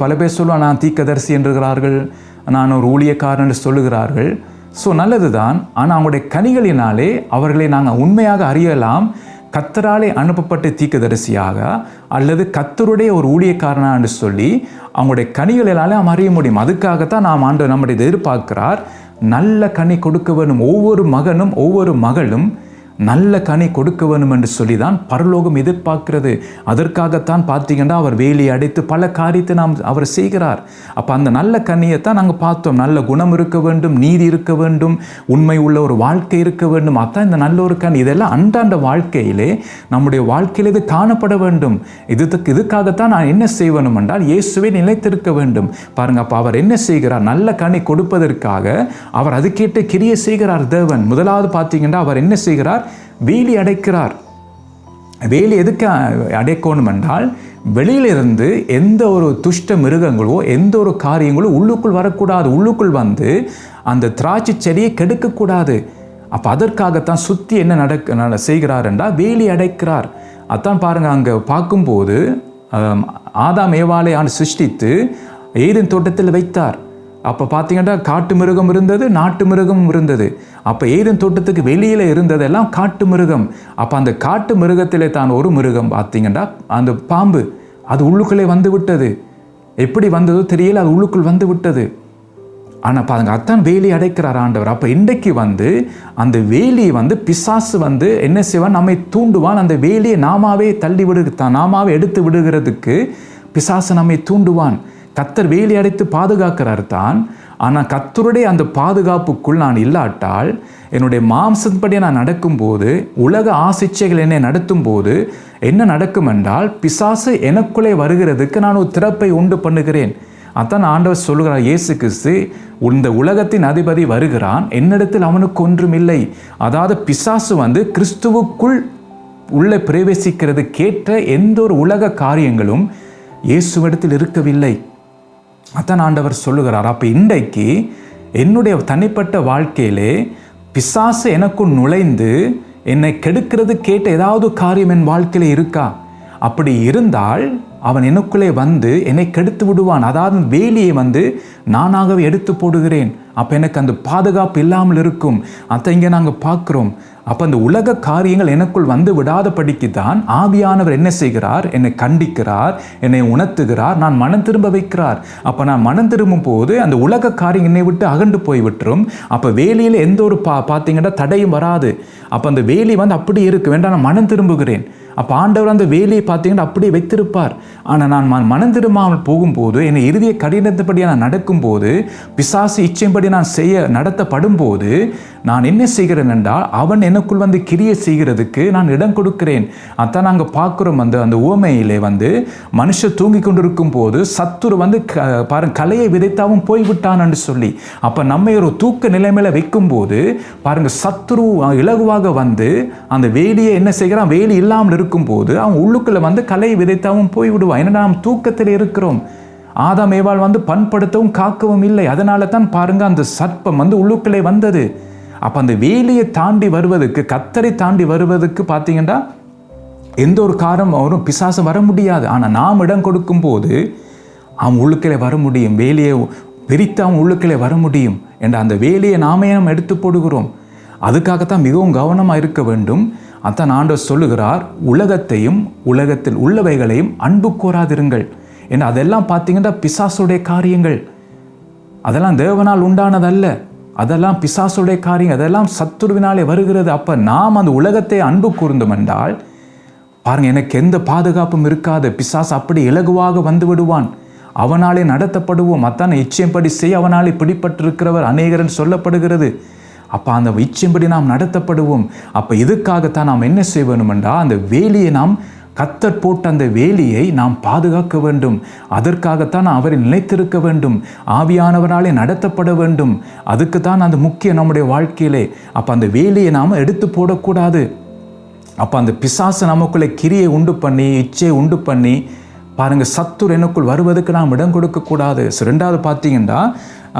பல பேர் சொல்லுவாங்க நான் தீர்க்கதரிசி என்றுகிறார்கள், நான் ஒரு ஊழியக்காரன் என்று சொல்லுகிறார்கள். ஸோ நல்லது தான். ஆனால் அவங்களுடைய கனிகளினாலே அவர்களை நாங்கள் உண்மையாக அறியலாம். கர்த்தராலே அனுப்பப்பட்ட தீர்க்கதரிசியாக அல்லது கர்த்தருடைய ஒரு ஊழியக்காரனாக என்று சொல்லி அவங்களுடைய கனிகளினாலே நாம் அறிய முடியும். அதுக்காகத்தான் நாம் ஆண்டவர் நம்முடைய எதிர்பார்க்கிறார், நல்ல கனி கொடுக்க வேணும். ஒவ்வொரு மகனும் ஒவ்வொரு மகளும் நல்ல கனி கொடுக்க வேணும் என்று சொல்லி தான் பரலோகம் எதிர்பார்க்கிறது. அதற்காகத்தான் பார்த்தீங்கன்னா அவர் வேலி அடைத்து பல காரியத்தை அவர் செய்கிறார். அப்போ அந்த நல்ல கனியைத்தான் நாங்கள் பார்த்தோம். நல்ல குணம் இருக்க வேண்டும், நீதி இருக்க வேண்டும், உண்மை உள்ள ஒரு வாழ்க்கை இருக்க வேண்டும். அதான் இந்த நல்ல ஒரு கனி. இதெல்லாம் அன்றாண்ட வாழ்க்கையிலே நம்முடைய வாழ்க்கையில் இது காணப்பட வேண்டும். இதுக்காகத்தான் நான் என்ன செய்வேணும் என்றால் இயேசுவை நிலைத்திருக்க வேண்டும். பாருங்க, அப்போ அவர் என்ன செய்கிறார், நல்ல கனி கொடுப்பதற்காக அவர் அதுக்கேற்ற கிரியை செய்கிறார் தேவன். முதலாவது பார்த்தீங்கன்னா அவர் என்ன செய்கிறார், வேலி அடைக்கிறார். வேலி எதுக்கு அடைக்கணும் என்றால் வெளியிலிருந்து எந்த ஒரு துஷ்ட மிருகங்களோ எந்த ஒரு காரியங்களோ உள்ளுக்குள் வரக்கூடாது, உள்ளுக்குள் அந்த திராட்சை செடியை கெடுக்கக்கூடாது. அப்போ அதற்காகத்தான் சுற்றி என்ன செய்கிறார் என்றால் வேலி அடைக்கிறார். அதான் பாருங்க, அங்கே பார்க்கும்போது ஆதாம் ஏவாளை சிருஷ்டித்து ஏதேன் தோட்டத்தில் வைத்தார். அப்போ பார்த்தீங்கன்னா காட்டு மிருகம் இருந்தது, நாட்டு மிருகமும் இருந்தது. அப்போ ஏதேன் தோட்டத்துக்கு வெளியில் இருந்ததெல்லாம் காட்டு மிருகம். அப்போ அந்த காட்டு மிருகத்திலே தான் ஒரு மிருகம் பார்த்தீங்கன்னா அந்த பாம்பு, அது உள்ளுக்குள்ளே வந்து விட்டது. எப்படி வந்ததோ தெரியல, அது உள்ளுக்குள் வந்து விட்டது. ஆனால் பாருங்க, அத்தான் வேலி அடைக்கிறார் ஆண்டவர். அப்போ இன்றைக்கு அந்த வேலியை பிசாசு என்ன செய்வான், நம்மை தூண்டுவான். அந்த வேலியை நாமாவே தள்ளி நாமாவே எடுத்து விடுகிறதுக்கு பிசாசு நம்மை தூண்டுவான். கர்த்தர் வேலி அடைத்து பாதுகாக்கிறார் தான். ஆனால் கர்த்தருடைய அந்த பாதுகாப்புக்குள் நான் இல்லாட்டால், என்னுடைய மாம்சப்படி நான் நடக்கும்போது, உலக ஆசிச்சைகள் என்னை நடத்தும் போது என்ன நடக்கும் என்றால், பிசாசு எனக்குள்ளே வருகிறதுக்கு நான் ஒரு திறப்பை உண்டு பண்ணுகிறேன். அதான் ஆண்டவர் சொல்லுகிறார், இயேசு கிறிஸ்து இந்த உலகத்தின் அதிபதி வருகிறான், என்னிடத்தில் அவனுக்கு ஒன்றும் இல்லை. அதாவது பிசாசு கிறிஸ்துவுக்குள் உள்ளே பிரவேசிக்கிறது கேட்ட எந்த ஒரு உலக காரியங்களும் இயேசுவிடத்தில் இருக்கவில்லை. அதான் ஆண்டவர் சொல்லுகிறார். அப்போ இன்றைக்கு என்னுடைய தனிப்பட்ட வாழ்க்கையிலே பிசாசு எனக்குள் நுழைந்து என்னை கெடுக்கிறது கேட்ட ஏதாவது காரியம் என் வாழ்க்கையில இருக்கா? அப்படி இருந்தால் அவன் எனக்குள்ளே என்னை கெடுத்து விடுவான். அதாவது வேலியை நானாகவே எடுத்து போடுகிறேன். அப்போ எனக்கு அந்த பாதுகாப்பு இல்லாமல் இருக்கும். அதை இங்கே நாங்கள் பார்க்குறோம். அப்போ அந்த உலக காரியங்கள் எனக்குள் விடாதபடிக்கு தான் ஆவியானவர் என்ன செய்கிறார், என்னை கண்டிக்கிறார், என்னை உணர்த்துகிறார், நான் மனம் திரும்ப வைக்கிறார். அப்போ நான் மனம் திரும்பும் போது அந்த உலக காரியம் என்னை விட்டு அகண்டு போய் விட்டுரும். அப்போ வேலியில் எந்த ஒரு பார்த்தீங்கன்னா தடையும் வராது. அப்போ அந்த வேலி அப்படி இருக்கு, வேண்டாம் நான் மனம் திரும்புகிறேன். அப்போ ஆண்டவர் அந்த வேலையை பார்த்தீங்கன்னா அப்படியே வைத்திருப்பார். ஆனால் நான் மனம் திரும்பாமல் போகும்போது, என்னை இறுதிய கடினத்தபடி நான் நடக்கும்போது, பிசாசு இச்சைப்படி நான் நடத்தப்படும் போது நான் என்ன செய்கிறேன் என்றால், அவன் எனக்குள் கிரியை செய்கிறதுக்கு நான் இடம் கொடுக்கிறேன். அதான் நாங்கள் பார்க்குறோம். அந்த உவமையிலே மனுஷன் தூங்கி கொண்டிருக்கும் போது சத்துரு பாருங்க கலையை விதைத்தாவும் போய்விட்டான் என்று சொல்லி, அப்போ நம்ம ஒரு தூக்க நிலைமையில வைக்கும் போது பாருங்க சத்துரு இலகுவாக அந்த வேலியை என்ன செய்கிறான், வேலி இல்லாமல் இருக்கும்போது அவன் உள்ளுக்குள்ள கலையை விதைத்தாவும் போய்விடுவான். ஏன்னா நாம் தூக்கத்தில் இருக்கிறோம். ஆதாம் ஏவாள் பண்படுத்தவும் காக்கவும் இல்லை. அதனால தான் பாருங்க அந்த சர்ப்பம் உள்ளுக்குள்ளே வந்தது. அப்ப அந்த வேலியை தாண்டி வருவதற்கு, கர்த்தரை தாண்டி வருவதற்கு பார்த்தீங்கன்னா எந்த ஒரு காரணம் அவரும் பிசாசு வர முடியாது. ஆனால் நாம் இடம் கொடுக்கும்போது அவன் உள்ளுக்களே வர முடியும். வேலையை விரித்து அவன் உள்ளுக்களே வர முடியும் என்ற அந்த வேலையை நாமே நாம் எடுத்து போடுகிறோம். அதுக்காகத்தான் மிகவும் கவனமாக இருக்க வேண்டும். அதான் ஆண்டவர் சொல்லுகிறார், உலகத்தையும் உலகத்தில் உள்ளவைகளையும் அன்பு கூறாதிருங்கள். ஏன்னா அதெல்லாம் பார்த்தீங்கன்னா பிசாசுடைய காரியங்கள். அதெல்லாம் தேவனால் உண்டானதல்ல, அதெல்லாம் பிசாசுடைய காரியம், அதெல்லாம் சத்துருவினாலே வருகிறது. அப்போ நாம் அந்த உலகத்தை அன்பு கூர்ந்தோம் என்றால் பாருங்க, எனக்கு எந்த பாதுகாப்பும் இருக்காது. பிசாசு அப்படி இலகுவாக வந்து விடுவான். அவனாலே நடத்தப்படுவோம். அத்தான் இச்சைப்படி செய்ய அவனாலே பிடிப்பட்டிருக்கிறவர் அநேகரன் சொல்லப்படுகிறது. அப்போ அந்த இச்சைப்படி நாம் நடத்தப்படுவோம். அப்போ இதுக்காகத்தான் நாம் என்ன செய்ய வேண்டும் என்றால், அந்த வேலியை நாம் கத்தர் போட்ட அந்த வேலியை நாம் பாதுகாக்க வேண்டும். அதற்காகத்தான் அவரை நிலைத்திருக்க வேண்டும். ஆவியானவராலே நடத்தப்பட வேண்டும். அதுக்கு தான் அந்த முக்கியம் நம்முடைய வாழ்க்கையிலே. அப்போ அந்த வேலியை நாம் எடுத்து போடக்கூடாது. அப்போ அந்த பிசாசு நமக்குள்ளே கிரியை உண்டு பண்ணி, இச்சையை உண்டு பண்ணி பாருங்கள், சத்துரு எனக்குள் வருவதற்கு நாம் இடம் கொடுக்கக்கூடாது. ரெண்டாவது பார்த்தீங்கன்னா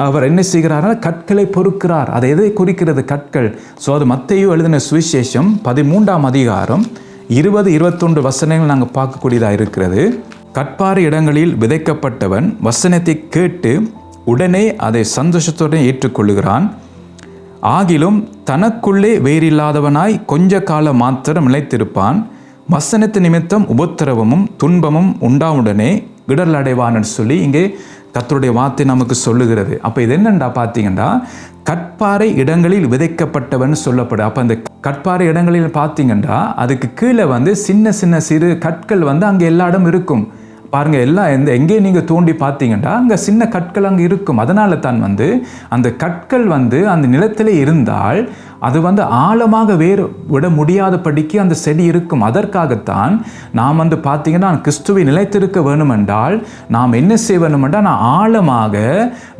அவர் என்ன செய்கிறார்னா கற்களை பொறுக்கிறார். அதை எதை குறிக்கிறது? கற்கள். ஸோ அது மத்தேயு எழுதின சுவிசேஷம் 13ஆம் அதிகாரம் 20-21 வசனங்கள் நாங்கள் பார்க்கக்கூடியதாக இருக்கிறது. கற்பாறை இடங்களில் விதைக்கப்பட்டவன் வசனத்தை கேட்டு உடனே அதை சந்தோஷத்துடன் ஏற்றுக்கொள்ளுகிறான். ஆகிலும் தனக்குள்ளே வேறில்லாதவனாய் கொஞ்ச காலம் மாத்திரம் நிலைத்திருப்பான். வசனத்து நிமித்தம் உபத்திரவமும் துன்பமும் உண்டாவுடனே விடல் அடைவான்னு சொல்லி இங்கே கர்த்தருடைய வார்த்தை நமக்கு சொல்லுகிறது. அப்போ இது என்னண்டா பார்த்தீங்கன்னா, கற்பாறை இடங்களில் விதைக்கப்பட்டவன் சொல்லப்படும். அப்போ அந்த கற்பாறை இடங்களில் பார்த்தீங்கன்னா அதுக்கு கீழே சின்ன சின்ன சிறு கற்கள் அங்கே எல்லா இடம் இருக்கும். பாருங்கள், எல்லாம் எங்கே நீங்கள் தோண்டி பார்த்தீங்கன்னா அங்கே சின்ன கற்கள் அங்கே இருக்கும். அதனால தான் அந்த கற்கள் அந்த நிலத்திலே இருந்தால் அது ஆழமாக வேறு விட முடியாதபடிக்கு அந்த செடி இருக்கும். அதற்காகத்தான் நாம் பார்த்தீங்கன்னா கிறிஸ்துவை நிலைத்திருக்க வேணும் என்றால் நாம் என்ன செய்ய வேண்டும் என்றால், ஆழமாக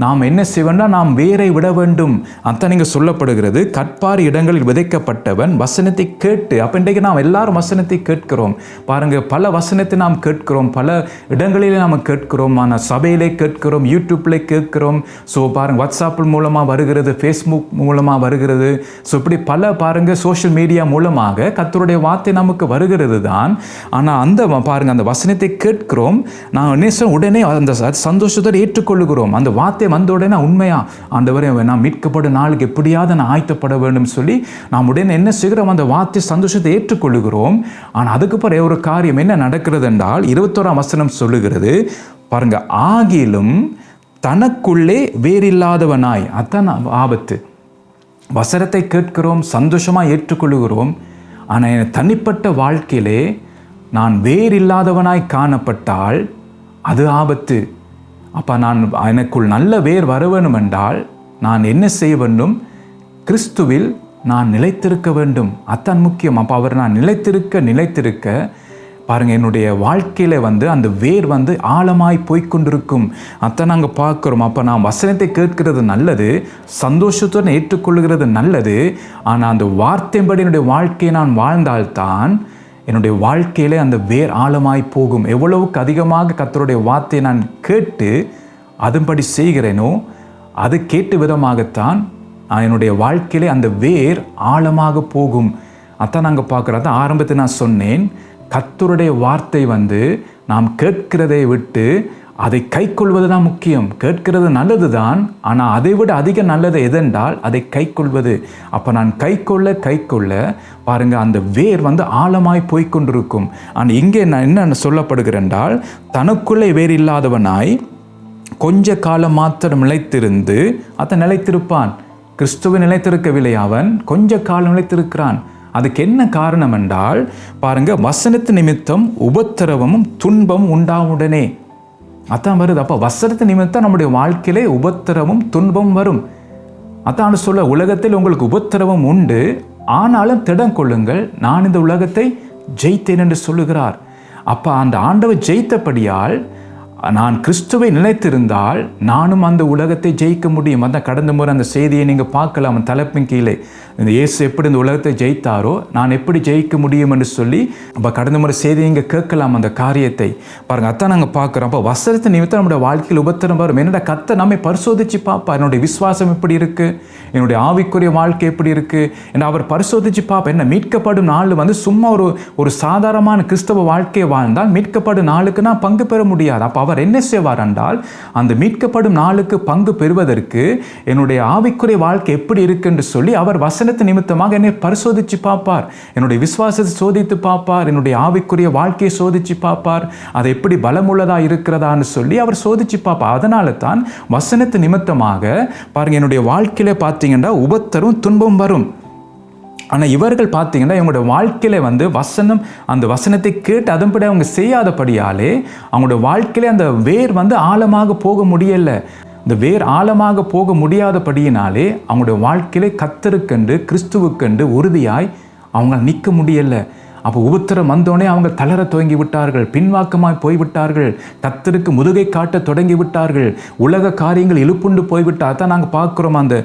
நாம் என்ன செய்ய வேண்டாம், நாம் வேரை விட வேண்டும். அதான் நீங்கள் சொல்லப்படுகிறது, கற்பாறை இடங்களில் விதைக்கப்பட்டவன் வசனத்தை கேட்டு. அப்போ இன்றைக்கு நாம் எல்லாரும் வசனத்தை கேட்கிறோம். பாருங்கள், பல வசனத்தை நாம் கேட்கிறோம், பல இடங்களிலே நாம் கேட்கிறோம். ஆனால் சபையிலே கேட்கிறோம், யூடியூப்ல கேட்கிறோம். ஸோ பாருங்கள், வாட்ஸ்அப் மூலமாக வருகிறது, ஃபேஸ்புக் மூலமாக வருகிறது. ஸோ இப்படி பல பாருங்கள் சோஷியல் மீடியா மூலமாக கர்த்தருடைய வார்த்தை நமக்கு வருகிறது தான். ஆனால் அந்த வசனத்தை கேட்கிறோம், நான் உடனே அந்த சந்தோஷத்தோடு ஏற்றுக்கொள்ளுகிறோம். அந்த வார்த்தை வந்த உடனே உண்மையா ஆண்டவரே நான் மீட்கப்படும் நாளுக்கு எப்படியாவது நான் ஆயத்தப்பட வேண்டும் சொல்லி நாம் உடனே என்ன செய்கிறோம், அந்த வார்த்தை சந்தோஷத்தை ஏற்றுக்கொள்ளுகிறோம். ஆனால் அதுக்கு பிறகு ஒரு காரியம் என்ன நடக்கிறது என்றால் 21ஆம் வசனம் சொல்லுகிறது பாருங்க, ஆகிலும் தனக்குள்ளே வேறில்லாதவனாய். அதான் ஆபத்து. வசனத்தை கேட்கிறோம், சந்தோஷமாக ஏற்றுக்கொள்ளுகிறோம். ஆனால் என் தனிப்பட்ட வாழ்க்கையிலே நான் வேறில்லாதவனாய் காணப்பட்டால் அது ஆபத்து. அப்போ எனக்குள் நல்ல வேர் வர வேண்டும் என்றால் நான் என்ன செய்ய வேண்டும்? கிறிஸ்துவில் நான் நிலைத்திருக்க வேண்டும். அதான் முக்கியம். அப்போ அவர் நான் நிலைத்திருக்க பாருங்கள், என்னுடைய வாழ்க்கையில் அந்த வேர் ஆழமாய் போய்கொண்டிருக்கும். அதான் நாங்கள் பார்க்குறோம். அப்போ நான் வசனத்தை கேட்கிறது நல்லது, சந்தோஷத்துடன் ஏற்றுக்கொள்கிறது நல்லது. ஆனால் அந்த வார்த்தையின்படி என்னுடைய வாழ்க்கையை நான் வாழ்ந்தால்தான் என்னுடைய வாழ்க்கையிலே அந்த வேர் ஆழமாய் போகும். எவ்வளவுக்கு அதிகமாக கர்த்தருடைய வார்த்தையை நான் கேட்டு அதன்படி செய்கிறேனோ அது கேட்டு விதமாகத்தான் என்னுடைய வாழ்க்கையிலே அந்த வேர் ஆழமாக போகும். அதான் நாங்கள் பார்க்குறோம். அதான் ஆரம்பத்தில் நான் சொன்னேன், கர்த்தருடைய வார்த்தை நாம் கேட்கிறதை விட்டு அதை கைக்கொள்வது தான் முக்கியம். கேட்கிறது நல்லது தான், ஆனால் அதை விட அதிக நல்லது எதென்றால் அதை கைக்கொள்வது. அப்போ நான் கைக்கொள்ள பாருங்கள், அந்த வேர் ஆழமாய் போய்கொண்டிருக்கும். ஆனால் இங்கே நான் என்ன சொல்லப்படுகிறேன் என்றால், தனக்குள்ளே வேர் இல்லாதவனாய் கொஞ்ச காலம் மாத்திரம் நிலைத்திருந்து அதை நிலைத்திருப்பான். கிறிஸ்துவை நிலைத்திருக்கவில்லை, அவன் கொஞ்ச காலம் நிலைத்திருக்கிறான். அதுக்கு என்ன காரணம் என்றால் பாருங்க, வசனத்து நிமித்தம் உபத்திரவமும் துன்பமும் உண்டாவுடனே. அதான் வருது. அப்போ வசனத்து நிமித்தம் நம்முடைய வாழ்க்கையிலே உபத்திரவமும் துன்பமும் வரும். அதான் சொல்ல, உலகத்தில் உங்களுக்கு உபத்திரவம் உண்டு, ஆனாலும் திடம் கொள்ளுங்கள், நான் இந்த உலகத்தை ஜெயித்தேன் என்று சொல்லுகிறார். அப்போ அந்த ஆண்டவர் ஜெயித்தபடியால் நான் கிறிஸ்துவை நிலைத்திருந்தால் நானும் அந்த உலகத்தை ஜெயிக்க முடியும். அந்த கடந்த முறை அந்த செய்தியை நீங்கள் பார்க்கலாம் தலைப்பின் கீழே. இந்த இயேசு எப்படி இந்த உலகத்தை ஜெயித்தாரோ நான் எப்படி ஜெயிக்க முடியும் என்று சொல்லி அப்போ கடந்த முறை செய்தியை இங்கே கேட்கலாம் அந்த காரியத்தை. பாருங்கள், அதான் நாங்கள் பார்க்குறோம். அப்போ வசனத்தை நிமித்தம் நம்முடைய வாழ்க்கையில் உபத்திரம் வரும். என்னோட கர்த்தர் நம்மை பரிசோதித்து பார்ப்பார். என்னுடைய விசுவாசம் எப்படி இருக்குது, என்னுடைய ஆவிக்குரிய வாழ்க்கை எப்படி இருக்குது என்று அவர் பரிசோதித்து பார்ப்பார். என்ன மீட்கப்படும் நாள் வந்து சும்மா ஒரு சாதாரணமான கிறிஸ்தவ வாழ்க்கையை வாழ்ந்தால் மீட்கப்படும் நாளுக்கு நான் பங்கு பெற முடியாது. அப்போ அவர் என்ன செய்வார் என்றால் அந்த மீட்கப்படும் நாளுக்கு பங்கு பெறுவதற்கு என்னுடைய ஆவிக்குரிய வாழ்க்கை எப்படி இருக்கு என்று சொல்லி அவர் வசனத்தை நிமித்தமாக என்னை பரிசோதித்து பார்ப்பார். என்னுடைய விசுவாசத்தை சோதித்து பார்ப்பார். என்னுடைய ஆவிக்குரிய வாழ்க்கையை சோதித்து பார்ப்பார். அது எப்படி பலமுள்ளதா இருக்கிறதான்னு சொல்லி அவர் சோதித்து பார்ப்பார். அதனால தான் வசனத்து நிமித்தமாக பாருங்க, என்னுடைய வாழ்க்கையில பார்த்தீங்கன்னா உபத்திரம் துன்பம் வரும். ஆனால் இவர்கள் பார்த்தீங்கன்னா இவங்களுடைய வாழ்க்கையில வந்து அந்த வசனத்தை கேட்டு அதன்படி அவங்க செய்யாதபடியாலே அவங்களுடைய வாழ்க்கையில அந்த வேர் வந்து ஆழமாக போக முடியலை. இந்த வேர் ஆழமாக போக முடியாதபடியினாலே அவங்களுடைய வாழ்க்கையிலே கர்த்தருக்கென்று கிறிஸ்துவுக்கென்று உறுதியாய் அவங்க நிற்க முடியலை. அப்போ உபத்திரம் வந்தோடனே அவங்க தளர துவங்கி விட்டார்கள், பின்வாக்கமாய் போய்விட்டார்கள், கர்த்தருக்கு முதுகை காட்ட தொடங்கி விட்டார்கள், உலக காரியங்கள் இழுப்புண்டு போய்விட்டால் தான் நாங்கள் பார்க்குறோம். அந்த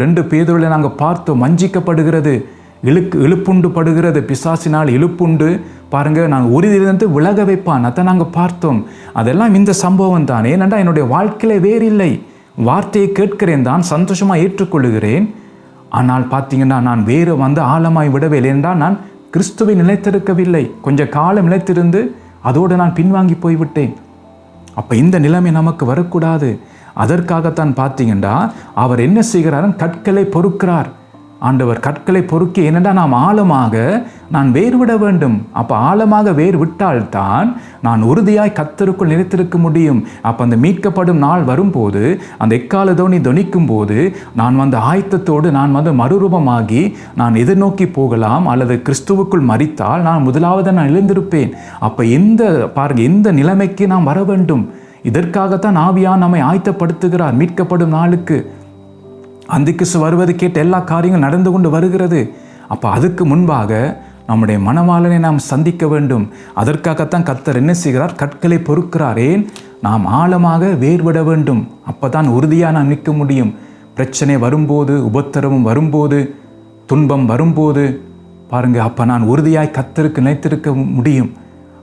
2 பேதுருவில் நாங்கள் பார்த்தோம், வஞ்சிக்கப்படுகிறது, இழுப்புண்டு படுகிறது, பிசாசினால் இழுப்புண்டு பாருங்கள் நான் உறுதியிலிருந்து விலக வைப்பான். அதை நாங்கள் பார்த்தோம். அதெல்லாம் இந்த சம்பவம் தான். ஏனென்றால் என்னுடைய வாழ்க்கையில வேறில்லை, வார்த்தையை கேட்கிறேன் தான், சந்தோஷமாக ஏற்றுக்கொள்கிறேன். ஆனால் பார்த்தீங்கன்னா நான் வேறு வந்து ஆழமாய் விடவில்லை என்றால் நான் கிறிஸ்துவை நிலைத்திருக்கவில்லை. கொஞ்ச காலம் நிலைத்திருந்து அதோடு நான் பின்வாங்கி போய்விட்டேன். அப்போ இந்த நிலைமை நமக்கு வரக்கூடாது. அதற்காகத்தான் பார்த்தீங்கன்னா அவர் என்ன செய்கிறார், கற்களை பொறுக்கிறார். ஆண்டவர் கற்களை பொறுக்கி, என்னடா நாம் ஆழமாக நான் வேர் விட வேண்டும். அப்போ ஆழமாக வேர் விட்டால்தான் நான் உறுதியாய் கர்த்தருக்குள் நிலைத்திருக்க முடியும். அப்போ அந்த மீட்கப்படும் நாள் வரும்போது, அந்த எக்கால தோனி தொனிக்கும் போது நான் வந்து ஆயத்தத்தோடு நான் வந்து மறுரூபமாகி நான் எதிர்நோக்கி போகலாம். அல்லது கிறிஸ்துவுக்குள் மரித்தால் நான் முதலாவது நான் எழுந்திருப்பேன். அப்போ இந்த நிலைமைக்கு நாம் வர வேண்டும். இதற்காகத்தான் ஆவியான் நம்மை ஆயத்தப்படுத்துகிறார் மீட்கப்படும் நாளுக்கு. அந்திக்கிறிஸ்து வருவது கேட்டு எல்லா காரியங்களும் நடந்து கொண்டு வருகிறது. அப்போ அதுக்கு முன்பாக நம்முடைய மணவாளனை நாம் சந்திக்க வேண்டும். அதற்காகத்தான் கர்த்தர் என்ன செய்கிறார், கற்களை பொறுக்கிறார். ஏன், நாம் ஆழமாக வேர்விட வேண்டும். அப்போ தான் உறுதியாக நாம் நிற்க முடியும். பிரச்சனை வரும்போது, உபத்திரவம் வரும்போது, துன்பம் வரும்போது பாருங்க, அப்போ நான் உறுதியாய் கர்த்தருக்கு நிலைத்திருக்க முடியும்.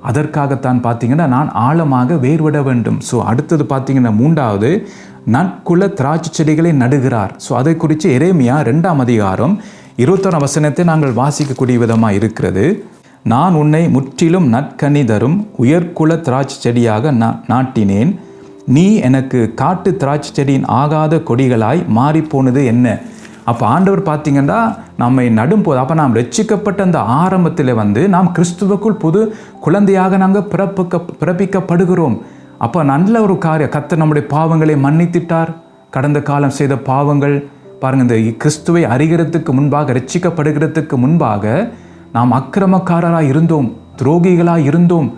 அதற்காகத்தான் பார்த்தீங்கன்னா நான் ஆழமாக வேர்விட வேண்டும். ஸோ அடுத்தது பார்த்தீங்கன்னா 3வது நற்குல திராட்சை செடிகளை நடுகிறார். ஸோ அதை குறித்து எரேமியா 2ஆம் அதிகாரம் 21 வசனத்தை நாங்கள் வாசிக்கக்கூடிய விதமாக இருக்கிறது. நான் உன்னை முற்றிலும் நற்கனி தரும் உயர்குல திராட்சை செடியாக நாட்டினேன். நீ எனக்கு காட்டு திராட்சை செடியின் ஆகாத கொடிகளாய் மாறிப்போனது என்ன? அப்போ ஆண்டவர் பார்த்தீங்கன்னா நம்மை நடும்போது, அப்போ நாம் ரட்சிக்கப்பட்ட அந்த ஆரம்பத்தில் வந்து நாம் கிறிஸ்துவுக்குள் புது குழந்தையாக நாங்கள் பிறப்பிக்கப்படுகிறோம். அப்போ நல்ல ஒரு காரியம், கர்த்தர் நம்முடைய பாவங்களை மன்னித்திட்டார். கடந்த காலம் செய்த பாவங்கள் பாருங்கள், இந்த கிறிஸ்துவை அறிகிறதுக்கு முன்பாக, ரட்சிக்கப்படுகிறதுக்கு முன்பாக நாம் அக்கிரமக்காரராக இருந்தோம், துரோகிகளாக இருந்தோம்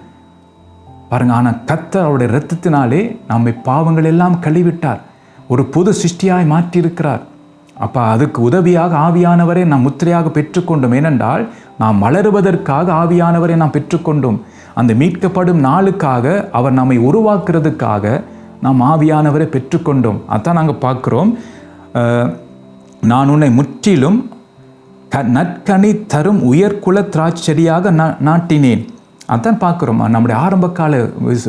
பாருங்கள். ஆனால் கர்த்தர் அவருடைய இரத்தத்தினாலே நம்மை பாவங்கள் எல்லாம் கழுவிட்டார், ஒரு புது சிருஷ்டியாய் மாற்றியிருக்கிறார். அப்போ அதுக்கு உதவியாக ஆவியானவரை நாம் முத்திரையாக பெற்றுக்கொண்டோம். ஏனென்றால் நாம் வளருவதற்காக ஆவியானவரை நாம் பெற்றுக்கொண்டோம். அந்த மீட்கப்படும் நாளுக்காக அவர் நம்மை உருவாக்குறதுக்காக நாம் ஆவியானவரை பெற்றுக்கொண்டோம். அதான் நாங்கள் பார்க்குறோம். நான் உன்னை முற்றிலும் நற்கனி தரும் உயர்குல திராட்சை செடியாக நாட்டினேன். அதான் பார்க்குறோம். நம்முடைய ஆரம்பகால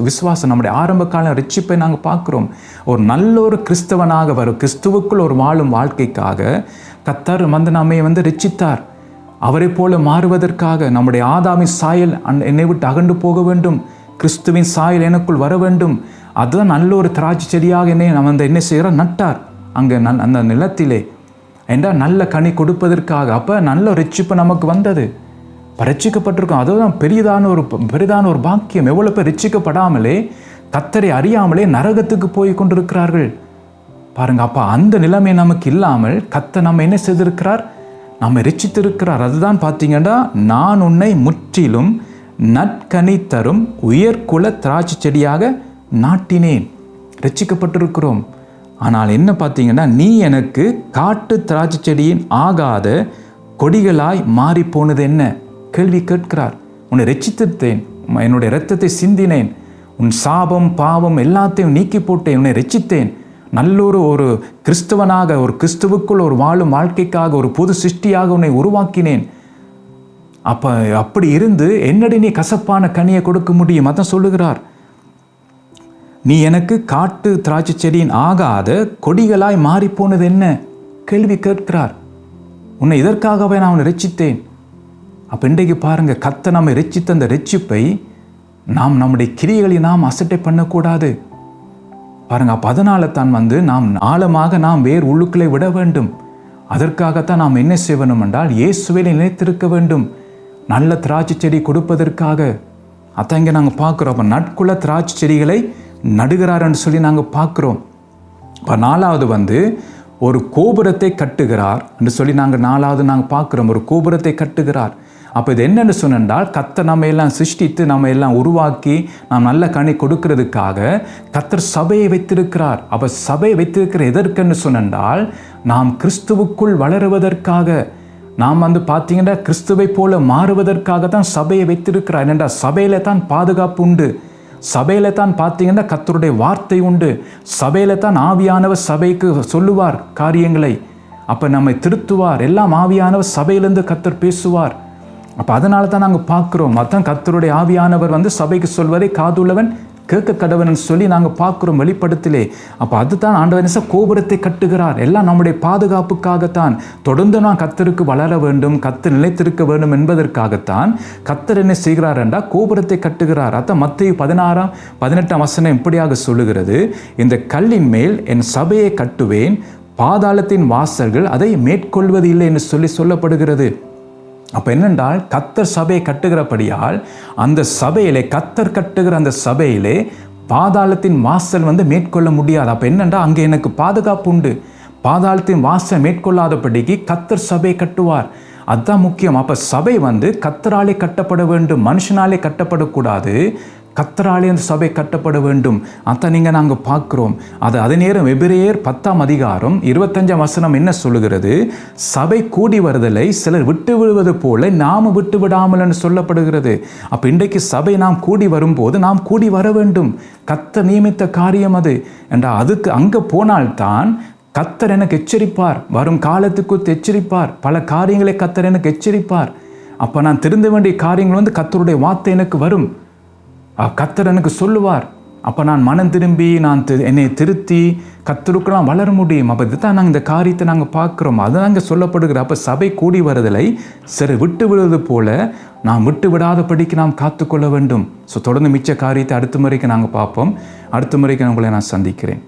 விசுவாசம், நம்முடைய ஆரம்பகால ரட்சிப்பை நாங்கள் பார்க்குறோம். ஒரு நல்ல ஒரு கிறிஸ்தவனாக வரும், கிறிஸ்துவுக்குள் ஒரு வாழும் வாழ்க்கைக்காக கர்த்தர் வந்து நம்மை வந்து ரட்சித்தார். அவரை போல மாறுவதற்காக நம்முடைய ஆதாமின் சாயல் என்னை விட்டு அகன்று போக வேண்டும், கிறிஸ்துவின் சாயல் எனக்குள் வர வேண்டும். அதுதான் நல்ல ஒரு திராட்சை செடியாக நம்ம என்ன செய்கிறார், நட்டார் அங்கே அந்த நிலத்திலே. என்றால் நல்ல கனி கொடுப்பதற்காக. அப்போ நல்ல ரட்சிப்பு நமக்கு வந்தது, ரட்சிக்கப்பட்டிருக்கோம். அதுதான் பெரிதான ஒரு பாக்கியம். எவ்வளோ பேர் ரட்சிக்கப்படாமலே, கர்த்தரை அறியாமலே நரகத்துக்கு போய் கொண்டிருக்கிறார்கள் பாருங்க. அப்போ அந்த நிலைமை நமக்கு இல்லாமல் கர்த்தர் நம்ம என்ன செய்திருக்கிறார், நம்மை ரட்சித்திருக்கிறார். அதுதான் பார்த்தீங்கன்னா நான் உன்னை முற்றிலும் நற்கனி தரும் உயர்குல திராட்சை செடியாக நாட்டினேன். ரட்சிக்கப்பட்டிருக்கிறோம். ஆனால் என்ன பார்த்தீங்கன்னா, நீ எனக்கு காட்டு திராட்சை செடியின் ஆகாத கொடிகளாய் மாறி போனது என்ன? கேள்வி கேட்கிறார். உன்னை ரட்சித்தேன், என்னுடைய இரத்தத்தை சிந்தினேன், உன் சாபம் பாவம் எல்லாத்தையும் நீக்கி போட்டேன், உன்னை ரட்சித்தேன், நல்லொரு கிறிஸ்தவனாக ஒரு கிறிஸ்துவுக்குள் ஒரு வாழும் வாழ்க்கைக்காக ஒரு புது சிருஷ்டியாக உன்னை உருவாக்கினேன். அப்படி இருந்து என்னடி நீ கசப்பான கனியை கொடுக்க முடியும்? அதான் சொல்லுகிறார். நீ எனக்கு காட்டு திராட்சை செடியின் ஆகாத கொடிகளாய் மாறிப்போனது என்ன? கேள்வி கேட்கிறார். உன்னை இதற்காகவே நான் உன்னை ரட்சித்தேன். அப்போ இன்றைக்கு பாருங்கள், கர்த்தர் நம்மை ரட்சித்த அந்த ரட்சிப்பை நாம் நம்முடைய கிரியைகளை நாம் அசட்டை பண்ணக்கூடாது. பாருங்கள், அப்போ அதனால தான் நாம் ஆழமாக நாம் வேறு உள்ளுக்களை விட வேண்டும். அதற்காகத்தான் நாம் என்ன செய்யணும் என்றால் இயேசுவை நிலைத்திருக்க வேண்டும். நல்ல திராட்சை செடி கொடுப்பதற்காக. அதான் இங்கே நாங்கள் பார்க்குறோம். அப்போ நட்குள்ள திராட்சை செடிகளை நடுகிறார் என்று சொல்லி நாங்கள் பார்க்குறோம். இப்போ 4வது ஒரு கோபுரத்தை கட்டுகிறார் என்று சொல்லி நாங்கள் பார்க்குறோம். ஒரு கோபுரத்தை கட்டுகிறார். அப்போ இது என்னென்னு சொன்னால், கர்த்தர் நம்ம எல்லாம் சிருஷ்டித்து நம்ம எல்லாம் உருவாக்கி நாம் நல்ல கனி கொடுக்கிறதுக்காக கர்த்தர் சபையை வைத்திருக்கிறார். அப்போ சபையை வைத்திருக்கிற எதற்குன்னு சொன்னால், நாம் கிறிஸ்துவுக்குள் வளருவதற்காக, நாம் பார்த்தீங்கன்னா கிறிஸ்துவை போல மாறுவதற்காக தான் சபையை வைத்திருக்கிறார். ஏனென்றால் சபையில தான் பாதுகாப்பு உண்டு. சபையில தான் பார்த்தீங்கன்னா கர்த்தருடைய வார்த்தை உண்டு. சபையில தான் ஆவியானவர் சபைக்கு சொல்லுவார் காரியங்களை. அப்போ நம்மை திருத்துவார். எல்லாம் ஆவியானவர் சபையிலேருந்து கர்த்தர் பேசுவார். அப்போ அதனால தான் நாங்கள் பார்க்குறோம். அதான் கர்த்தருடைய ஆவியானவர் சபைக்கு சொல்வதை காதுள்ளவன் கேட்க கடவன் சொல்லி நாங்கள் பார்க்குறோம் வெளிப்படுத்திலே. அப்போ அதுதான் ஆண்டவர் கோபுரத்தை கட்டுகிறார். எல்லாம் நம்முடைய பாதுகாப்புக்காகத்தான். தொடர்ந்து நான் கர்த்தருக்கு வளர வேண்டும், கர்த்தர் நிலைத்திருக்க வேண்டும் என்பதற்காகத்தான் கர்த்தர் என்ன செய்கிறார் என்றால் கோபுரத்தை கட்டுகிறார். அதான் மத்தேயு 16:18 இப்படியாக சொல்லுகிறது, இந்த கல்லின் மேல் என் சபையை கட்டுவேன், பாதாளத்தின் வாசல்கள் அதை மேற்கொள்வது இல்லை என்று சொல்லப்படுகிறது. அப்போ என்னென்றால் கர்த்தர் சபையை கட்டுகிறபடியால் அந்த சபையிலே, கர்த்தர் கட்டுகிற அந்த சபையிலே பாதாளத்தின் வாசல் மேற்கொள்ள முடியாது. அப்போ என்னென்றால் அங்கே எனக்கு பாதுகாப்பு உண்டு. பாதாளத்தின் வாசல் மேற்கொள்ளாதபடிக்கு கர்த்தர் சபையை கட்டுவார். அதுதான் முக்கியம். அப்போ சபை கர்த்தராலே கட்டப்பட வேண்டும், மனுஷனாலே கட்டப்படக்கூடாது. கர்த்தராலே அந்த சபை கட்டப்பட வேண்டும். அதான் நாங்கள் பார்க்குறோம். அதே நேரம் எபிரேயர் 10:25 என்ன சொல்லுகிறது? சபை கூடி வருதலை சிலர் விட்டு விடுவது போல நாம் விட்டு விடாமல் சொல்லப்படுகிறது. அப்போ இன்றைக்கு சபை நாம் கூடி வரும்போது நாம் கூடி வர வேண்டும். கர்த்தர் நியமித்த காரியம் அது என்றால் அதுக்கு அங்கே போனால்தான் கர்த்தர் எனக்கு எச்சரிப்பார். வரும் காலத்துக்கு எச்சரிப்பார். பல காரியங்களை கர்த்தர் எனக்கு எச்சரிப்பார். அப்போ நான் திருந்த வேண்டிய காரியங்கள் கர்த்தருடைய வார்த்தை எனக்கு வரும். கர்த்தர் எனக்கு சொல்லுவார். அப்போ நான் மனம் திரும்பி என்னை திருத்தி கர்த்தருக்கெல்லாம் வளர முடியும். அப்போ இதுதான் நாங்கள் இந்த காரியத்தை நாங்கள் பார்க்குறோம். அதுதான் இங்கே சொல்லப்படுகிற. அப்போ சபை கூடி வருதலை சரி விட்டு விடுவது போல நாம் விட்டு விடாதபடிக்கு நாம் காத்துக்கொள்ள வேண்டும். ஸோ தொடர்ந்து மிச்ச காரியத்தை அடுத்த முறைக்கு நாங்கள் பார்ப்போம். அடுத்த முறைக்கு உங்களை நான் சந்திக்கிறேன்.